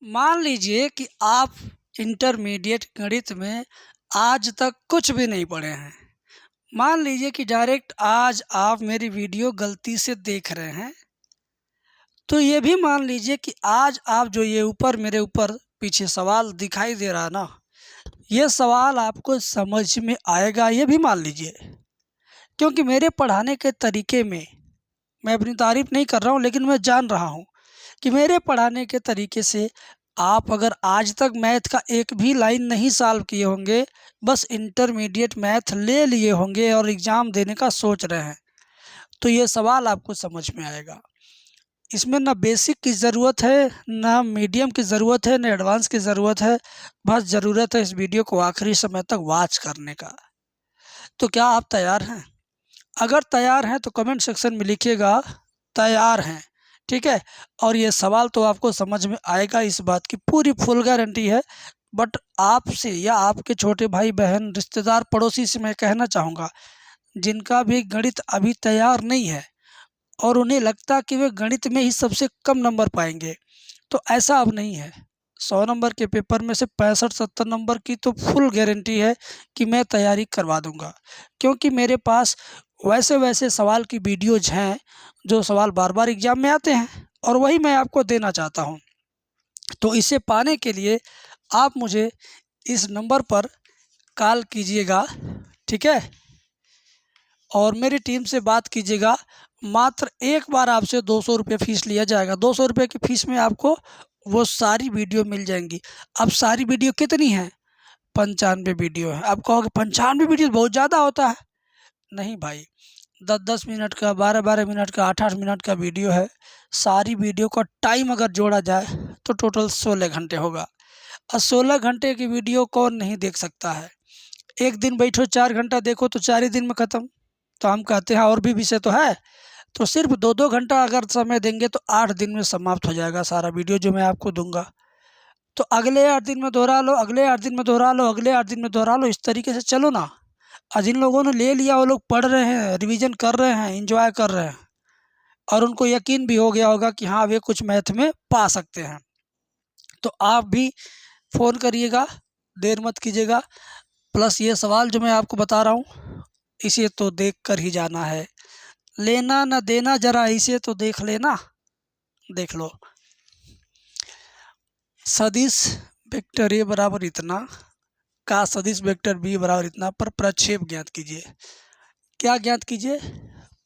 मान लीजिए कि आप इंटरमीडिएट गणित में आज तक कुछ भी नहीं पढ़े हैं। मान लीजिए कि डायरेक्ट आज आप मेरी वीडियो गलती से देख रहे हैं, तो ये भी मान लीजिए कि आज आप जो ये ऊपर मेरे ऊपर पीछे सवाल दिखाई दे रहा है ना, ये सवाल आपको समझ में आएगा, ये भी मान लीजिए। क्योंकि मेरे पढ़ाने के तरीके में, मैं अपनी तारीफ नहीं कर रहा हूँ, लेकिन मैं जान रहा हूँ कि मेरे पढ़ाने के तरीके से आप अगर आज तक मैथ का एक भी लाइन नहीं सॉल्व किए होंगे, बस इंटरमीडिएट मैथ ले लिए होंगे और एग्ज़ाम देने का सोच रहे हैं, तो ये सवाल आपको समझ में आएगा। इसमें ना बेसिक की ज़रूरत है, ना मीडियम की ज़रूरत है, ना एडवांस की ज़रूरत है। बस ज़रूरत है इस वीडियो को आखिरी समय तक वॉच करने का। तो क्या आप तैयार हैं? अगर तैयार हैं तो कमेंट सेक्शन में लिखिएगा तैयार हैं, ठीक है। और ये सवाल तो आपको समझ में आएगा, इस बात की पूरी फुल गारंटी है। बट आपसे या आपके छोटे भाई बहन रिश्तेदार पड़ोसी से मैं कहना चाहूँगा, जिनका भी गणित अभी तैयार नहीं है और उन्हें लगता कि वे गणित में ही सबसे कम नंबर पाएंगे, तो ऐसा अब नहीं है। 100 नंबर के पेपर में से 65-70 नंबर की तो फुल गारंटी है कि मैं तैयारी करवा दूंगा। क्योंकि मेरे पास वैसे वैसे सवाल की वीडियोज हैं, जो सवाल बार बार एग्जाम में आते हैं और वही मैं आपको देना चाहता हूं। तो इसे पाने के लिए आप मुझे इस नंबर पर कॉल कीजिएगा, ठीक है, और मेरी टीम से बात कीजिएगा। मात्र एक बार आपसे 200 रुपये फ़ीस लिया जाएगा। 200 रुपये की फ़ीस में आपको वो सारी वीडियो मिल जाएंगी। अब सारी वीडियो कितनी है? 95 वीडियो है। आप कहोगे 95 वीडियो बहुत ज़्यादा होता है। नहीं भाई, 10-10 मिनट का, 12-12 मिनट का, 8-8 मिनट का वीडियो है। सारी वीडियो का टाइम अगर जोड़ा जाए तो टोटल 16 घंटे होगा। और 16 घंटे की वीडियो कौन नहीं देख सकता है? एक दिन बैठो 4 घंटा देखो तो 4 ही दिन में ख़त्म। तो हम कहते हैं और भी विषय तो है, तो सिर्फ 2-2 घंटा अगर समय देंगे तो 8 दिन में समाप्त हो जाएगा सारा वीडियो जो मैं आपको दूंगा। तो अगले 8 दिन में दोहरा लो, अगले 8 दिन में दोहरा लो, अगले 8 दिन में दोहरा लो, इस तरीके से चलो ना। और जिन लोगों ने ले लिया वो लोग पढ़ रहे हैं, रिवीजन कर रहे हैं, एंजॉय कर रहे हैं, और उनको यकीन भी हो गया होगा कि हाँ वे कुछ मैथ में पा सकते हैं। तो आप भी फ़ोन करिएगा, देर मत कीजिएगा। प्लस ये सवाल जो मैं आपको बता रहा हूँ, इसे तो देख कर ही जाना है। लेना न देना, जरा इसे तो देख लेना। देख लो, सदिश वेक्टर ए बराबर इतना का सदिश वेक्टर बी बराबर इतना पर प्रक्षेप ज्ञात कीजिए। क्या ज्ञात कीजिए?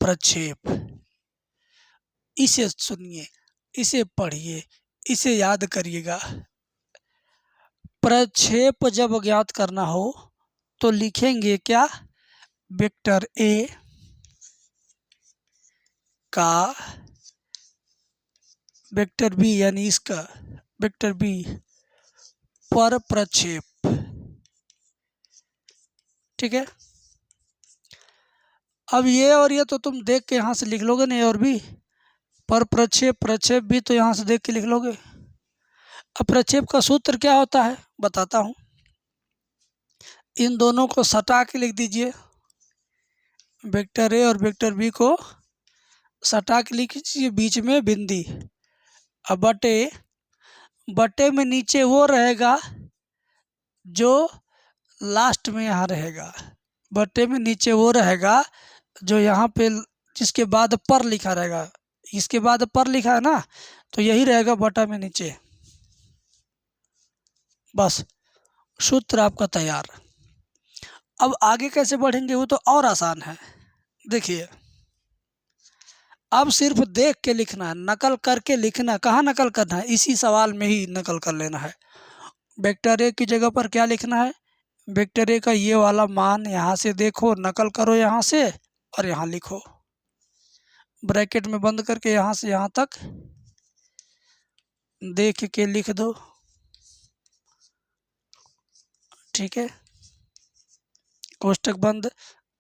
प्रक्षेप। इसे सुनिए, इसे पढ़िए, इसे याद करिएगा। प्रक्षेप जब ज्ञात करना हो तो लिखेंगे क्या? वेक्टर ए का वेक्टर बी, यानी इसका वेक्टर बी पर प्रक्षेप, ठीक है। अब ये और ये तो तुम देख के यहाँ से लिख लोगे नहीं, और भी पर प्रक्षेप, प्रक्षेप भी तो यहाँ से देख के लिख लोगे। अब प्रक्षेप का सूत्र क्या होता है बताता हूँ। इन दोनों को सटा के लिख दीजिए, वेक्टर ए और वेक्टर बी को सटा के लिख दीजिए, बीच में बिंदी। अब बटे, बटे में नीचे वो रहेगा जो लास्ट में यहाँ रहेगा। बटे में नीचे वो रहेगा जो यहाँ पे, जिसके बाद पर लिखा रहेगा। इसके बाद पर लिखा है ना, तो यही रहेगा बटा में नीचे। बस सूत्र आपका तैयार। अब आगे कैसे बढ़ेंगे वो तो और आसान है। देखिए, अब सिर्फ देख के लिखना है, नकल करके लिखना। कहाँ नकल करना है? इसी सवाल में ही नकल कर लेना है। वेक्टर ए की जगह पर क्या लिखना है? वेक्टर ए का ये वाला मान यहाँ से देखो, नकल करो यहाँ से और यहाँ लिखो, ब्रैकेट में बंद करके यहाँ से यहाँ तक देख के लिख दो, ठीक है। कोष्टक बंद,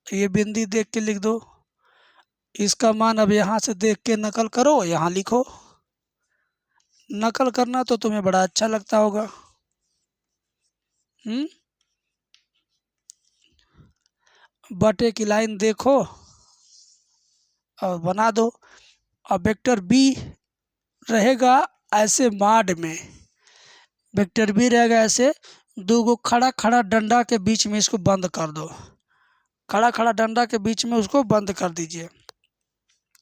ये बिंदी देख के लिख दो। इसका मान अब यहाँ से देख के नकल करो, यहाँ लिखो। नकल करना तो तुम्हें बड़ा अच्छा लगता होगा। बटे की लाइन देखो और बना दो। अब वेक्टर बी रहेगा ऐसे माड में, वेक्टर बी रहेगा ऐसे, दो गो खड़ा खड़ा डंडा के बीच में इसको बंद कर दो, खड़ा खड़ा डंडा के बीच में उसको बंद कर दीजिए।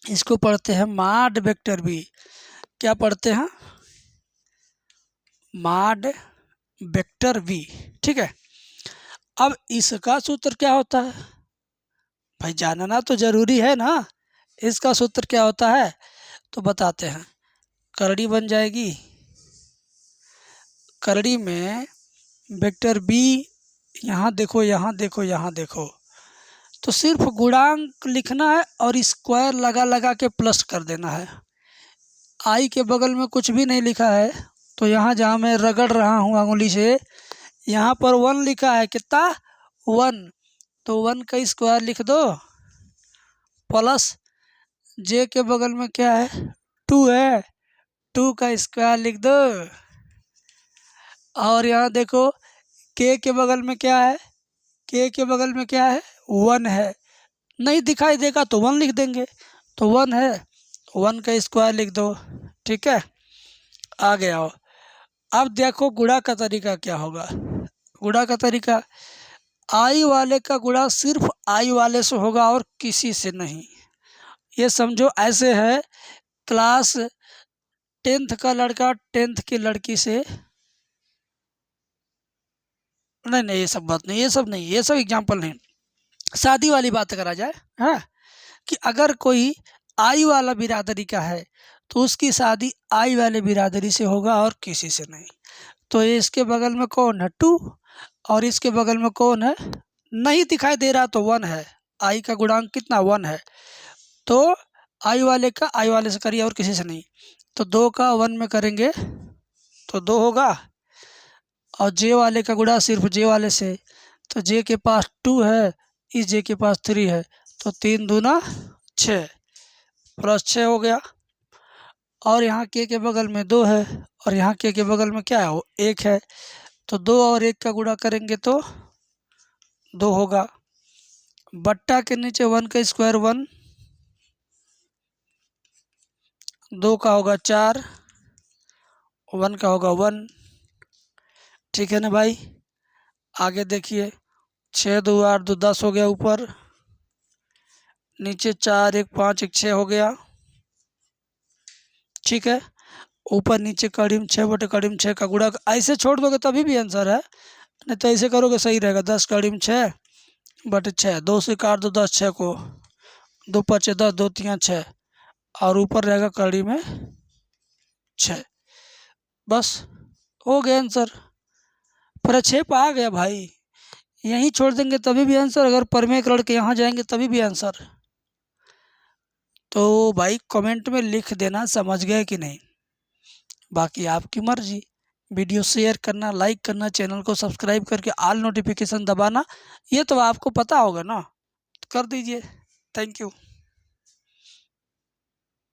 इसको पढ़ते हैं माड वेक्टर बी। क्या पढ़ते हैं? माड वेक्टर बी। ठीक है, अब इसका सूत्र क्या होता है भाई, जानना तो जरूरी है ना। इसका सूत्र क्या होता है तो बताते हैं। करड़ी बन जाएगी, करड़ी में वेक्टर बी, यहाँ देखो यहाँ देखो यहाँ देखो, तो सिर्फ गुणांक लिखना है और स्क्वायर लगा लगा के प्लस कर देना है। आई के बगल में कुछ भी नहीं लिखा है, तो यहाँ जहाँ मैं रगड़ रहा हूँ अंगुली से, यहाँ पर 1 लिखा है। कितना? 1। तो 1 का स्क्वायर लिख दो, प्लस जे के बगल में क्या है? 2 है, 2 का स्क्वायर लिख दो। और यहाँ देखो के बगल में क्या है? के बगल में क्या है? 1 है। नहीं दिखाई देगा तो 1 लिख देंगे, तो 1 है, 1 का स्क्वायर लिख दो। ठीक है, आगे आओ। अब देखो गुणा का तरीका क्या होगा। गुणा का तरीका, आई वाले का गुणा सिर्फ आई वाले से होगा और किसी से नहीं। ये समझो ऐसे है, क्लास 10th का लड़का 10th की लड़की से, नहीं ये सब बात नहीं, ये सब नहीं, ये सब एग्जाम्पल नहीं, शादी वाली बात करा जाए। हाँ, कि अगर कोई आई वाला बिरादरी का है तो उसकी शादी आई वाले बिरादरी से होगा और किसी से नहीं। तो ये इसके बगल में कौन है? 2, और इसके बगल में कौन है? नहीं दिखाई दे रहा तो 1 है। आई का गुणांक कितना? 1 है। तो आई वाले का आई वाले से करिए और किसी से नहीं, तो 2 का 1 में करेंगे तो 2 होगा, और जे वाले का गुणा सिर्फ जे वाले से, तो जे के पास 2 है, इस जे के पास 3 है, तो 3 दूना 6, प्लस 6 हो गया। और यहाँ के बगल में 2 है, और यहाँ के बगल में क्या है? वो 1 है, तो 2 और 1 का गुणा करेंगे तो 2 होगा। बट्टा के नीचे 1 का स्क्वायर 1, 2 का होगा 4, 1 का होगा 1। ठीक है ना भाई, आगे देखिए। 6 2 8 2 10 हो गया ऊपर, नीचे 4 1 5 1 6 हो गया। ठीक है, ऊपर नीचे कड़ी में 6 बटे कड़ी में 6 का गुणा ऐसे छोड़ दोगे तभी भी आंसर है, नहीं तो ऐसे करोगे सही रहेगा। 10 कड़ी में 6 बटे 6, 2 से काट दो 10 6 को, 2 5 10, 2 3 6, और ऊपर रहेगा कड़ी में 6। बस हो गया आंसर। प्रक्षेप आ गया भाई, यहीं छोड़ देंगे तभी भी आंसर, अगर परमेय लड़ के यहाँ जाएंगे तभी भी आंसर। तो भाई कमेंट में लिख देना समझ गए कि नहीं, बाकी आपकी मर्जी। वीडियो शेयर करना, लाइक करना, चैनल को सब्सक्राइब करके ऑल नोटिफिकेशन दबाना, ये तो आपको पता होगा ना, कर दीजिए। Thank you.